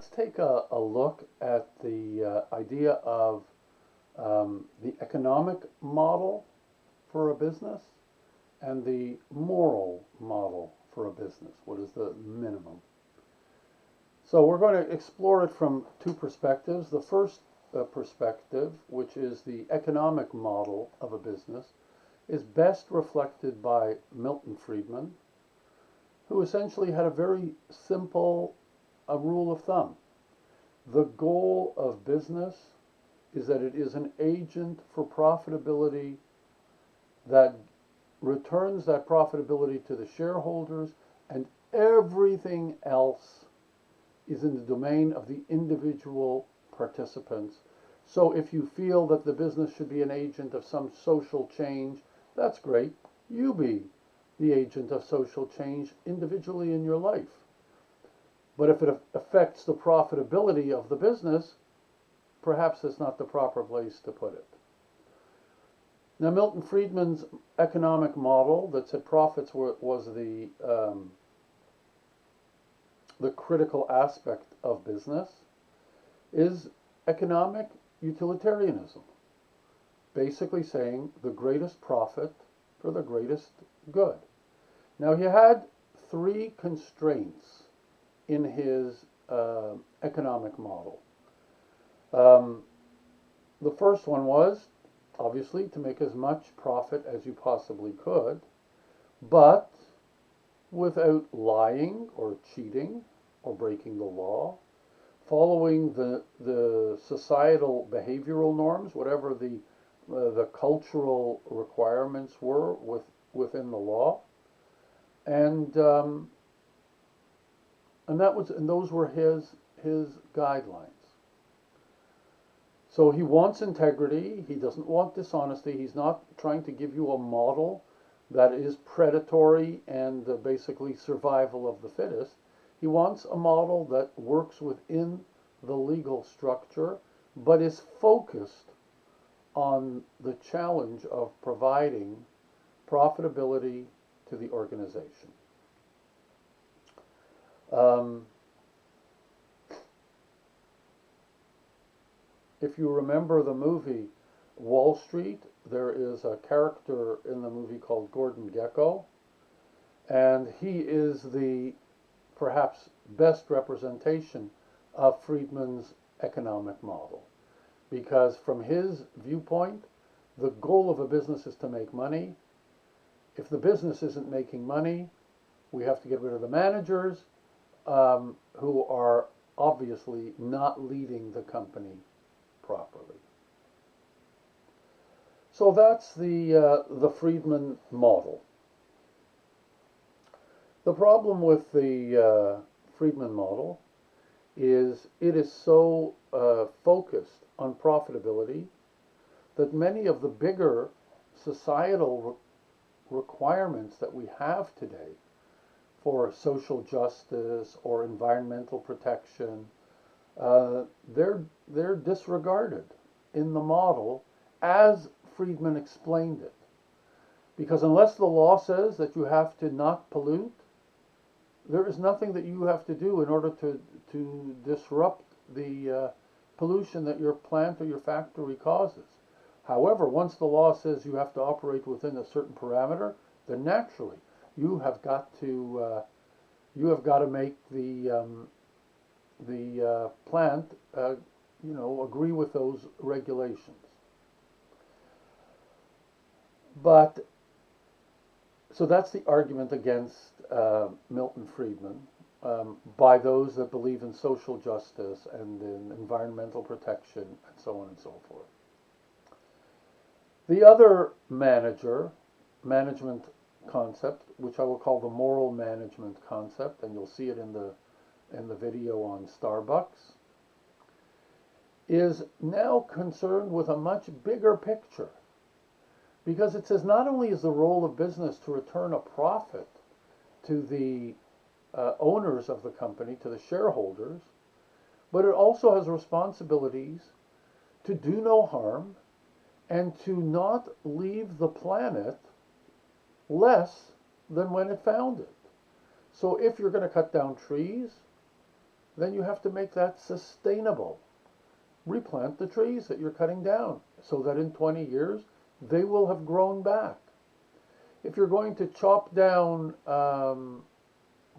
let's take a look at the idea of the economic model for a business and the moral model for a business. What is the minimum? So we're going to explore it from two perspectives. The first perspective, which is the economic model of a business, is best reflected by Milton Friedman, who essentially had a very simple rule of thumb. The goal of business is that it is an agent for profitability that returns that profitability to the shareholders, and everything else is in the domain of the individual participants. So if you feel that the business should be an agent of some social change, that's great. You be the agent of social change individually in your life. But if it affects the profitability of the business, perhaps that's not the proper place to put it. Now, Milton Friedman's economic model that said profits was the critical aspect of business is economic utilitarianism, basically saying the greatest profit for the greatest good. Now, he had three constraints in his economic model. The first one was, obviously, to make as much profit as you possibly could, but without lying or cheating or breaking the law, following the societal behavioral norms, whatever the cultural requirements were within the law, and those were his guidelines. So he wants integrity. He doesn't want dishonesty. He's not trying to give you a model that is predatory and basically survival of the fittest. He wants a model that works within the legal structure, but is focused on the challenge of providing profitability to the organization. If you remember the movie Wall Street, there is a character in the movie called Gordon Gekko, and he is the perhaps best representation of Friedman's economic model. Because from his viewpoint, the goal of a business is to make money. If the business isn't making money, we have to get rid of the managers who are obviously not leading the company properly. So that's the Friedman model. The problem with the Friedman model is it is so focused on profitability that many of the bigger societal requirements that we have today for social justice or environmental protection, they're disregarded in the model as Friedman explained it. Because unless the law says that you have to not pollute, there is nothing that you have to do in order to disrupt the pollution that your plant or your factory causes. However, once the law says you have to operate within a certain parameter, then naturally you have got to make the plant agree with those regulations. But so that's the argument against Milton Friedman by those that believe in social justice and in environmental protection and so on and so forth. The other management concept, which I will call the moral management concept, and you'll see it in the video on Starbucks, is now concerned with a much bigger picture. Because it says not only is the role of business to return a profit to the owners of the company, to the shareholders, but it also has responsibilities to do no harm and to not leave the planet less than when it found it. So if you're going to cut down trees, then you have to make that sustainable. Replant the trees that you're cutting down so that in 20 years they will have grown back. If you're going to chop down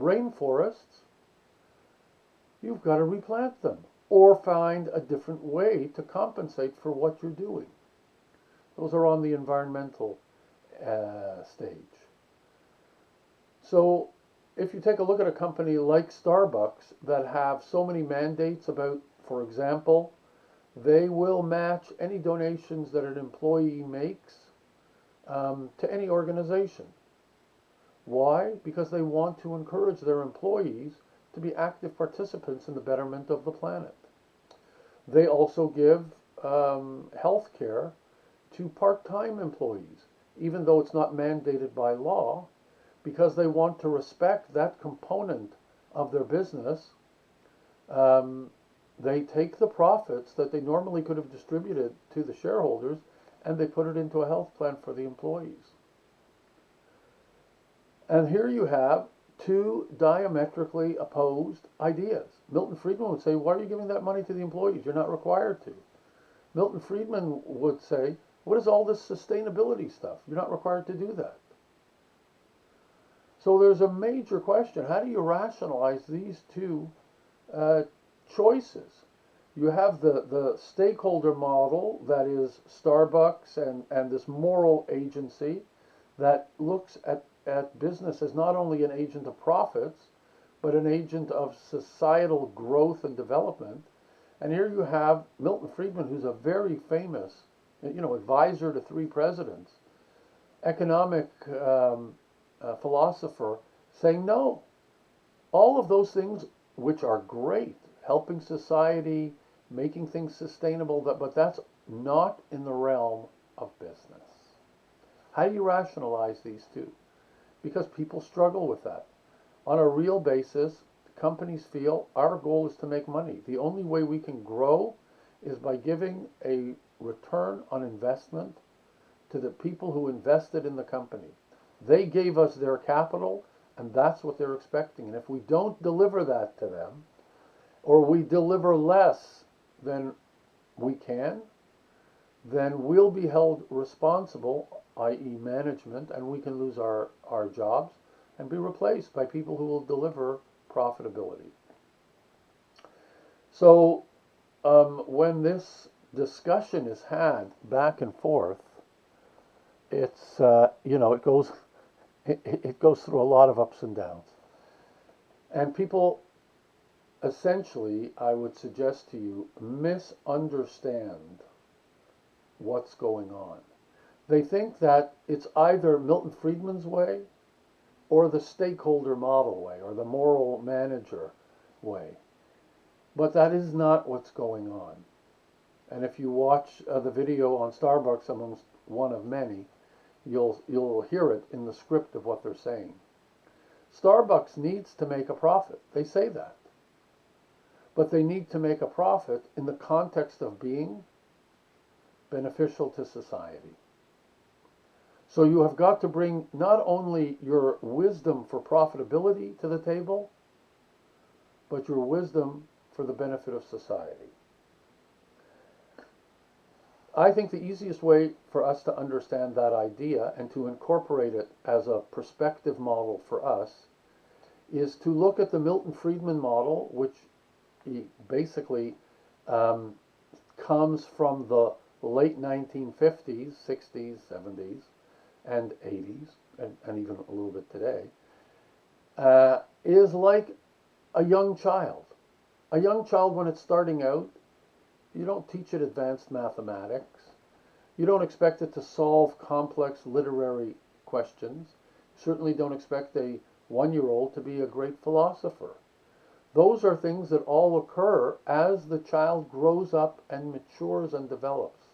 rainforests, you've got to replant them or find a different way to compensate for what you're doing. Those are on the environmental stage. So if you take a look at a company like Starbucks that have so many mandates about, for example, they will match any donations that an employee makes to any organization. Why? Because they want to encourage their employees to be active participants in the betterment of the planet. They also give health care to part-time employees, even though it's not mandated by law, because they want to respect that component of their business. They take the profits that they normally could have distributed to the shareholders and they put it into a health plan for the employees. And here you have two diametrically opposed ideas. Milton Friedman would say, why are you giving that money to the employees? You're not required to. Milton Friedman would say, what is all this sustainability stuff? You're not required to do that. So there's a major question. How do you rationalize these two choices? You have the stakeholder model, that is Starbucks and this moral agency that looks at business as not only an agent of profits, but an agent of societal growth and development. And here you have Milton Friedman, who's a very famous, advisor to 3 presidents, economic philosopher, saying no. All of those things, which are great, helping society, making things sustainable, but that's not in the realm of business. How do you rationalize these two? Because people struggle with that. On a real basis, companies feel our goal is to make money. The only way we can grow is by giving a return on investment to the people who invested in the company. They gave us their capital, and that's what they're expecting. And if we don't deliver that to them, or we deliver less than we can, then we'll be held responsible, i.e. management, and we can lose our jobs and be replaced by people who will deliver profitability. So when this discussion is had back and forth, it's it goes through a lot of ups and downs, and people essentially, I would suggest to you, misunderstand what's going on. They think that it's either Milton Friedman's way or the stakeholder model way or the moral manager way. But that is not what's going on. And if you watch the video on Starbucks, amongst one of many, you'll hear it in the script of what they're saying. Starbucks needs to make a profit. They say that. But they need to make a profit in the context of being beneficial to society. So you have got to bring not only your wisdom for profitability to the table, but your wisdom for the benefit of society. I think the easiest way for us to understand that idea and to incorporate it as a perspective model for us is to look at the Milton Friedman model, which basically comes from the late 1950s, 60s, 70s, and 80s, and even a little bit today, is like a young child. A young child, when it's starting out, you don't teach it advanced mathematics. You don't expect it to solve complex literary questions. You certainly don't expect a 1-year-old to be a great philosopher. Those are things that all occur as the child grows up and matures and develops.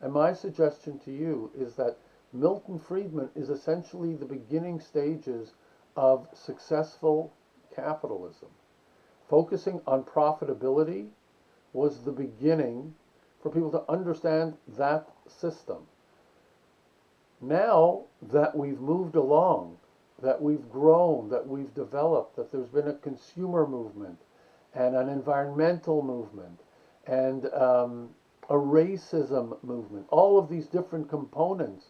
And my suggestion to you is that Milton Friedman is essentially the beginning stages of successful capitalism. Focusing on profitability was the beginning for people to understand that system. Now that we've moved along, that we've grown, that we've developed, that there's been a consumer movement, and an environmental movement and a racism movement, all of these different components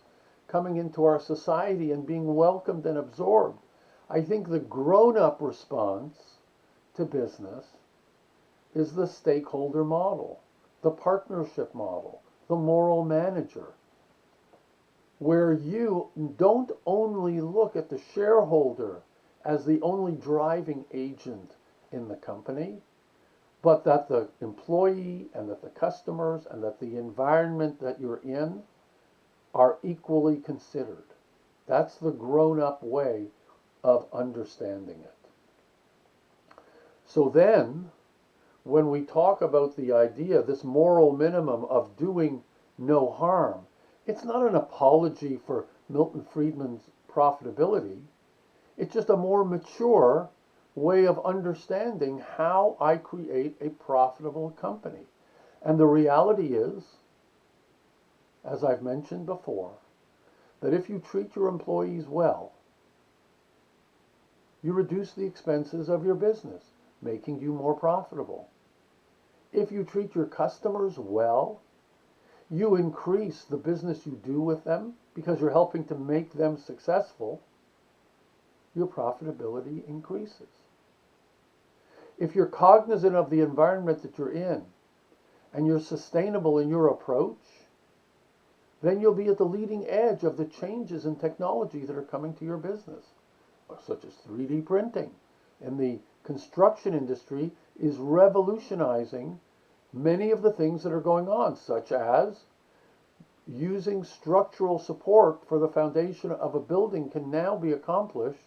coming into our society and being welcomed and absorbed. I think the grown-up response to business is the stakeholder model, the partnership model, the moral manager, where you don't only look at the shareholder as the only driving agent in the company, but that the employee and that the customers and that the environment that you're in are equally considered. That's the grown-up way of understanding it. So then, when we talk about the idea, this moral minimum of doing no harm, it's not an apology for Milton Friedman's profitability. It's just a more mature way of understanding how I create a profitable company. And the reality is, as I've mentioned before, that if you treat your employees well, you reduce the expenses of your business, making you more profitable. If you treat your customers well, you increase the business you do with them because you're helping to make them successful. Your profitability increases. If you're cognizant of the environment that you're in and you're sustainable in your approach, then you'll be at the leading edge of the changes in technology that are coming to your business, such as 3D printing. And the construction industry is revolutionizing many of the things that are going on, such as using structural support for the foundation of a building can now be accomplished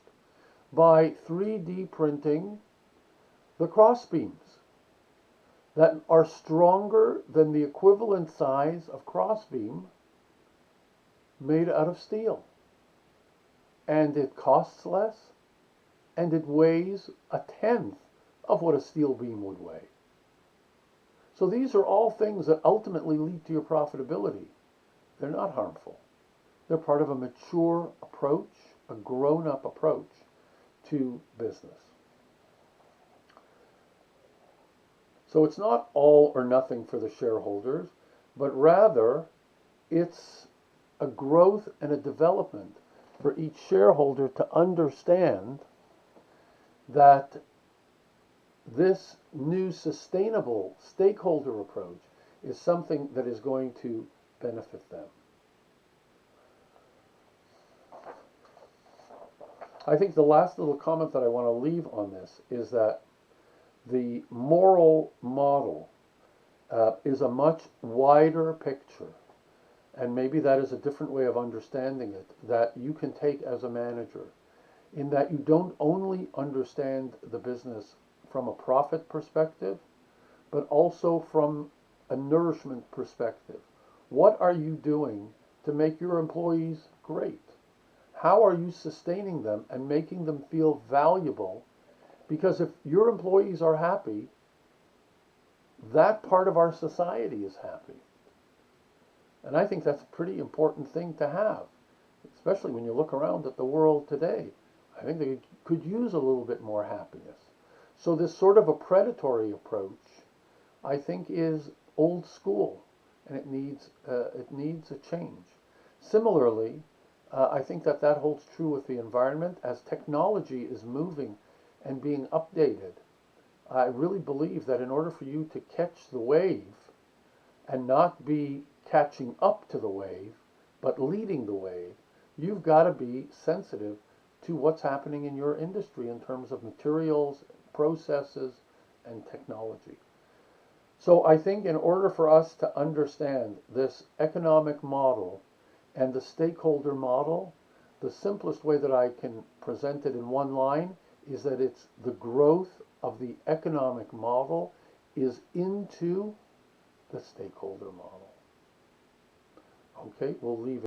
by 3D printing the cross beams that are stronger than the equivalent size of cross beam made out of steel. And it costs less, and it weighs a tenth of what a steel beam would weigh. So these are all things that ultimately lead to your profitability. They're not harmful. They're part of a mature approach, a grown-up approach to business. So it's not all or nothing for the shareholders, but rather it's a growth and a development for each shareholder to understand that this new sustainable stakeholder approach is something that is going to benefit them. I think the last little comment that I want to leave on this is that the moral model is a much wider picture, and maybe that is a different way of understanding it, that you can take as a manager, in that you don't only understand the business from a profit perspective, but also from a nourishment perspective. What are you doing to make your employees great? How are you sustaining them and making them feel valuable? Because if your employees are happy, that part of our society is happy. And I think that's a pretty important thing to have, especially when you look around at the world today. I think they could use a little bit more happiness. So this sort of a predatory approach, I think, is old school, and it needs a change. Similarly, I think that holds true with the environment. As technology is moving and being updated, I really believe that in order for you to catch the wave and not be catching up to the wave, but leading the wave, you've got to be sensitive to what's happening in your industry in terms of materials, processes, and technology. So I think in order for us to understand this economic model and the stakeholder model, the simplest way that I can present it in one line is that it's the growth of the economic model is into the stakeholder model. Okay, we'll leave it.